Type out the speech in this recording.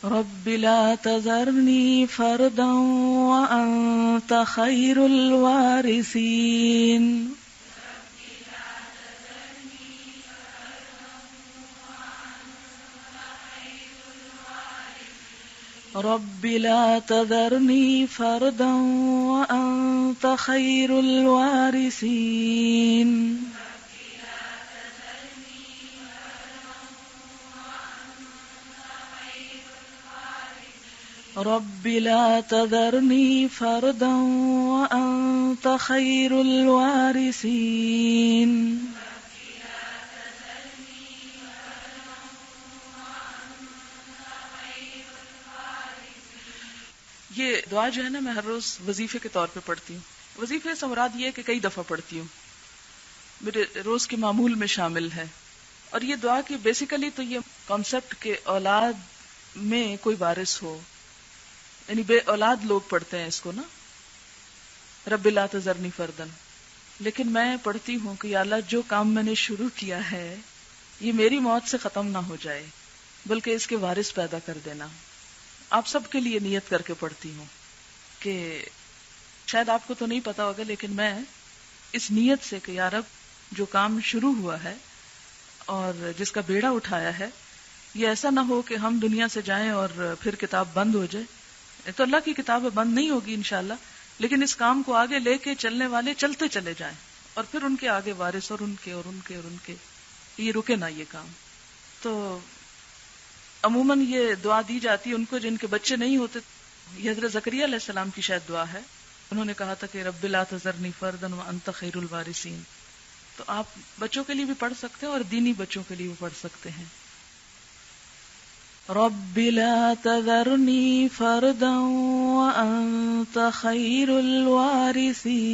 رب لا تذرني فردا وأنت خير الوارثين رب لا تذرني فردا وأنت خير الوارثين رب لا تذرني فردا وأنت خير الوارثين یہ دعا جو ہے نا میں ہر روز وظیفے کے طور پہ پڑھتی ہوں. وظیفے سے مراد یہ ہے کہ کئی دفعہ پڑھتی ہوں, میرے روز کے معمول میں شامل ہے. اور یہ دعا کی بیسیکلی تو یہ کانسیپٹ کہ اولاد میں کوئی وارث ہو, یعنی بے اولاد لوگ پڑھتے ہیں اس کو نا, رب لا تذرنی فردن. لیکن میں پڑھتی ہوں کہ یا اللہ جو کام میں نے شروع کیا ہے یہ میری موت سے ختم نہ ہو جائے بلکہ اس کے وارث پیدا کر دینا. آپ سب کے لیے نیت کر کے پڑھتی ہوں کہ شاید آپ کو تو نہیں پتا ہوگا لیکن میں اس نیت سے کہ یا رب جو کام شروع ہوا ہے اور جس کا بیڑا اٹھایا ہے یہ ایسا نہ ہو کہ ہم دنیا سے جائیں اور پھر کتاب بند ہو جائے. تو اللہ کی کتاب بند نہیں ہوگی انشاءاللہ, لیکن اس کام کو آگے لے کے چلنے والے چلتے چلے جائیں اور پھر ان کے آگے وارث اور ان کے اور ان کے اور ان کے, یہ رکے نہ یہ کام. تو عموماً یہ دعا دی جاتی ہے ان کو جن کے بچے نہیں ہوتے. یہ حضرت زکریا علیہ السلام کی شاید دعا ہے, انہوں نے کہا تھا کہ رب لا تذرنی فردا وانت خیر الوارثین. تو آپ بچوں کے لیے بھی پڑھ سکتے ہیں اور دینی بچوں کے لیے بھی پڑھ سکتے ہیں. رب لا تذرنی فردا وانت خیر الوارثین.